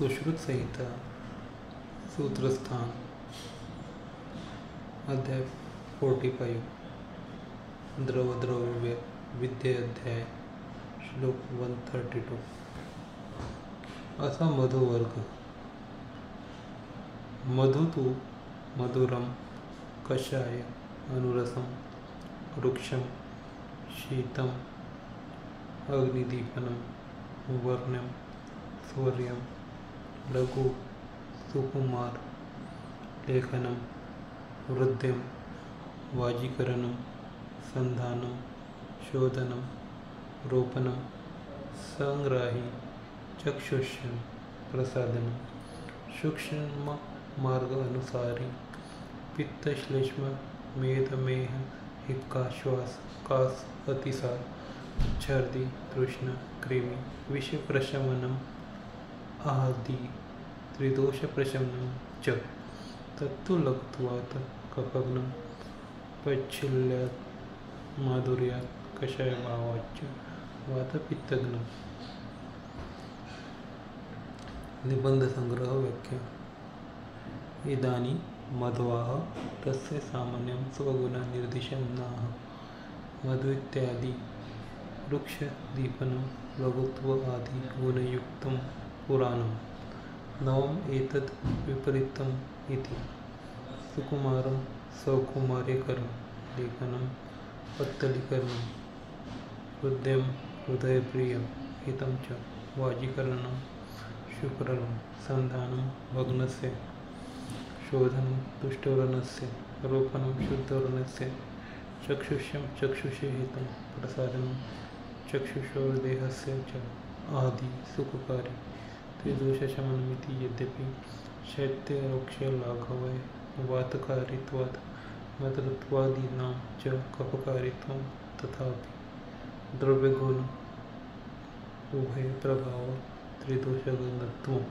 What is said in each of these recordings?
सुश्रुत संहिता सूत्रस्थान अध्याय 45 द्रव द्रव्य विद्या अध्याय श्लोक 132 असा मधुवर्ग मधु तु मधुरम कषाय अनुरसम वृक्षम शीतम अग्निदीपनम वर्ण्यम सूर्यम लघु सुकुमार लेखनम वृद्ध्यम वाजीकरणम संधानम शोधनम रोपणम संग्राही चक्षुष्यम प्रसादनम सूक्ष्म मार्ग अनुसारी पित्त श्लेष्म मेधमेह हिक्का श्वास कास अतिसार छर्दी तृष्ण कृमि विष प्रशमनम आदि त्रिदोष प्रशमनम च तत्तु लघुत्वात् कफग्नं पच्छिल्यात् माधुर्यात् कषायभावाच्च वातपित्तघ्नं। निबंध संग्रह व्याख्या इदानीं मध्वाः तस्य सामान्यं स्वगुणं निर्दिशन्नाः मधु इत्यादि वृक्षदीपनं लघुत्व आदि गुणयुक्तं पुराणं नवम एतद् विपरीतम् इति सुकुमारं सौकुमार्यकरं लेखनं पत्तलीकरणं हृदयं हृदयप्रियं हितं च वाजीकरणं शुक्रलं संधानं भग्नस्य शोधनं तुष्टवर्णस्य रोपणं शुद्धवर्णस्य चक्षुष्यं चक्षुषे हितं प्रसादनं चक्षुषोर्देहस्य च आदि सुखकारी त्रिदोषशमनमिति यद्यपि शैत्यरोक्षलाघवै वातकारित्वात् मधुत्वादीनां च कफकारित्वं तथापि द्रव्यगुण उभयप्रभाव त्रिदोषगुणत्वम्।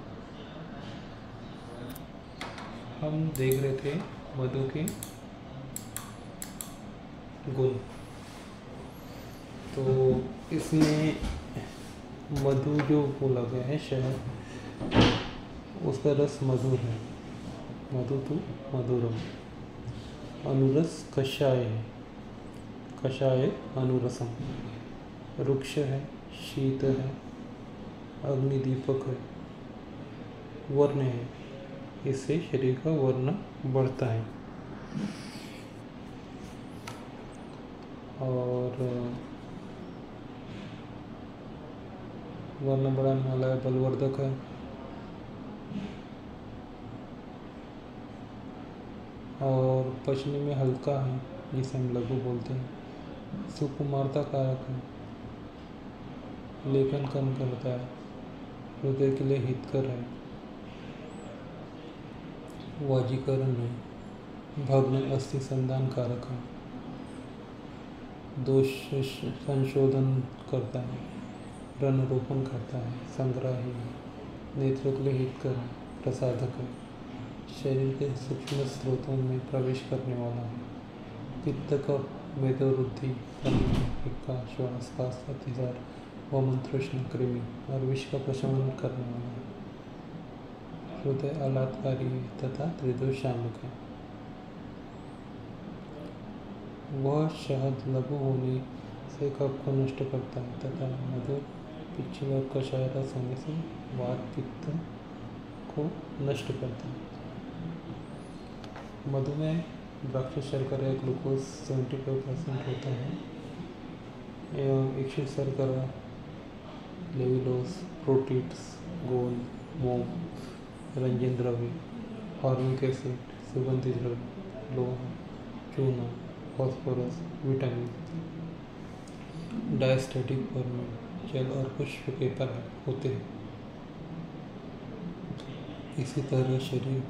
हम देख रहे थे मधु के गुण। तो इसमें मधु जो बोला गया है शहद उसका रस मधुर है। मधु तो मधुरम अनुरस कषाय है कषाय अनुरसम वृक्ष है शीत है अग्निदीपक है वर्ण है इससे शरीर का वर्ण बढ़ता है और वर्ण बढ़ाने वाला है बलवर्धक है और पचने में हल्का है जिसे हम लघु बोलते हैं सुकुमारता कारक है लेखन कम करता है हृदय के लिए हितकर है वाजीकरण है भग्न अस्थि संधान कारक है दोष संशोधन करता है रन रोपण करता है संग्राही है नेत्र के लिए हितकर है प्रसादक है शरीर के सूक्ष्म स्रोतों में प्रवेश करने वाला है पित्त का मेदोवृद्धि करने हिक्का श्वास कास अतिसार वमन तृष्ण कृमि और विष का प्रशमन करने वाला है हृदय आह्लादकारी तथा त्रिदोष शामक है वह शहद लघु होने से कफ को नष्ट करता है तथा मधुर पिच्छल और कषाय रस होने से वात पित्त को नष्ट करता है। मधु में द्राक्ष शर्करा या ग्लूकोज 75% होता है एवं इच्छित शर्करा लेविलोस प्रोटीन्स गोंद मोम रंजन द्रव्य फॉर्मिक एसिड सुगंधित द्रव्य लोहा चूना फॉस्फोरस विटामिन डायस्टेटिक फॉर्मेट जल और पुष्प के परत होते हैं। इसी तरह शरीर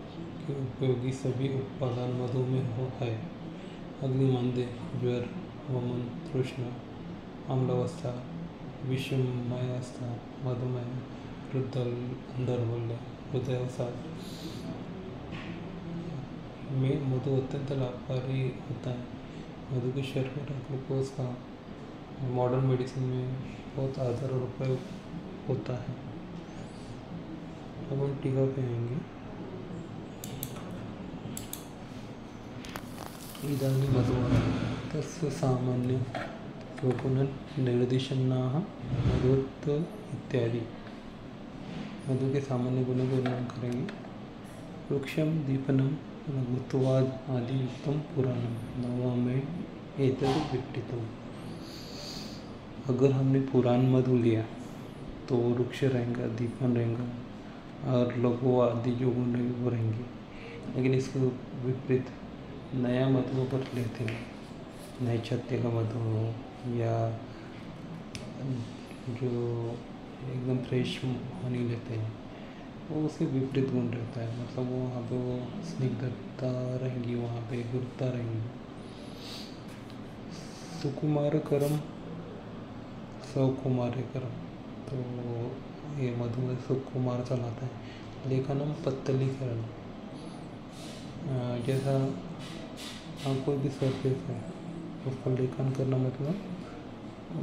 के उपयोगी सभी उत्पादन मधु में है अग्निमांद्य ज्वर वमन तृष्णा अम्लावस्था विषमयावस्था मधुमेह दौर्बल्य हृदयावसाद में मधु अत्यंत लाभकारी होता है। मधु की शर्करा ग्लूकोज का मॉडर्न मेडिसिन में बहुत आदर और उपयोग होता है अब हम टीका पे आएंगे। इदानीं मधुः तस्य सामान्य निर्देशनाः मधुत्व इत्यादि। मधु के सामान्य गुणों को वर्णन करेंगे। वृक्षम दीपनम लघुत्वाद आदि युक्तम पुराणम नवमे एतद् विपरीतम। अगर हमने पुराण मधु लिया तो वृक्ष रहेगा, दीपन रहेगा और लघु आदि जो गुण वो रहेंगे। लेकिन इसको विपरीत नया मधु अगर लेते हैं, नैचत्य का मधु हो या जो एकदम फ्रेश हनी लेते हैं, वो उसके विपरीत गुण रहता है। मतलब वो वहाँ पे वो स्निग्धता रहेंगी, वहाँ पे गुरुता रहेंगी। सुकुमार करम सकुमार करम, तो ये मधु में सुकुमार चलाता है। लेखनम पत्तलीकरण, जैसा कोई भी सरफेस है उसका लेखन करना, मतलब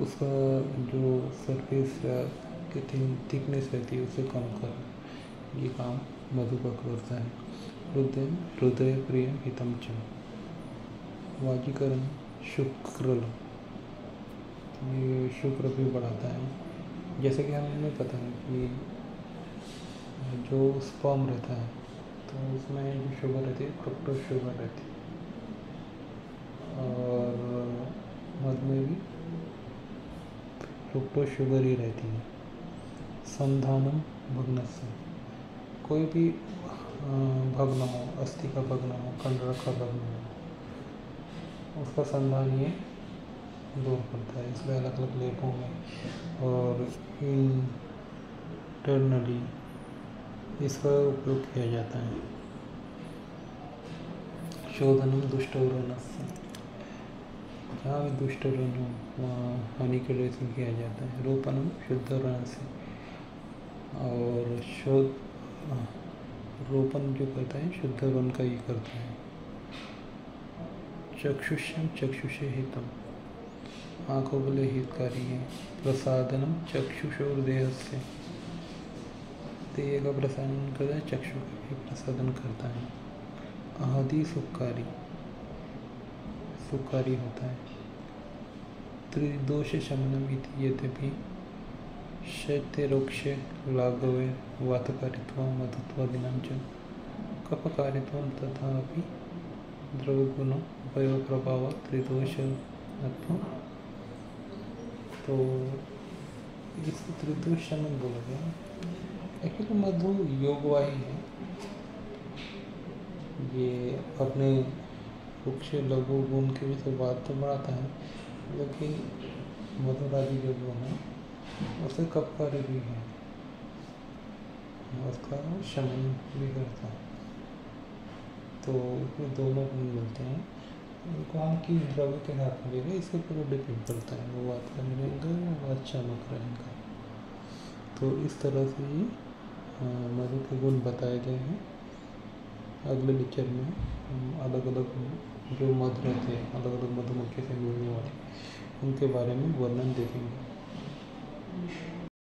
उसका जो सरफेस की थिकनेस रहती है उसे कम करना, ये काम मधु का करता है। हृदय प्रिय हितम च वाजीकरण शुक्र, ये शुक्र भी बढ़ाता है। जैसे कि हमें पता है कि जो स्पर्म रहता है तो उसमें जो शुगर रहती है फ्रुक्टोज शुगर रहती है, और मध में भी फ्रुक्टोज शुगर ही रहती है। संधानम भग्नस्य, कोई भी भग्न हो, अस्थि का भग्न हो, कंडर का भग्न हो, उसका संधान ये दूर करता है। इसलिए अलग अलग लेपों में और इंटरनली इसका उपयोग किया जाता है। शोधनम दुष्टव्रणस्य, जहाँ भी दुष्टव्रण हो वहाँ हानि के लिए किया जाता है। रोपणम शुद्धव्रण से, और रोपण जो करता है शुद्धव्रण का ही करता है। चक्षुष्यम चक्षुषे हितम, आँखों के लिए हितकारी है। प्रसादनम चक्षुषोर्देह से, देह का प्रसादन करता है, चक्षु का भी प्रसादन करता है। आदि सुखकारी, सुखकारी होता है। त्रिदोष शमनम इति यद्यपि शैत्यरोक्षे लाघवे वातकारित्वं मधुत्वादिनां च कफकारित्वं तथापि द्रव्यगुण उपयोगप्रभाव त्रिदोषत्व, तो इसको त्रिदोष शमन बोला गया। एक्चुअली मधु योगवाही है, ये अपने वृक्ष लघु गुण के भी तो बात तो बढ़ाता है, लेकिन मधुरादि जो गुण है उससे कफकारी भी है, उसका शमन भी करता है। तो इसमें दोनों गुण मिलते हैं। उनको हम किस द्रव्य के साथ मिलेगा इसके ऊपर डिपेंड करता है, वो बात का रहेगा या चमक रहेगा। तो इस तरह से ही मधु के गुण बताए गए हैं। अगले लेक्चर में हम अलग अलग जो मध रहते हैं, अलग अलग मधुमक्खी से मिलने वाले, उनके बारे में वर्णन देखेंगे।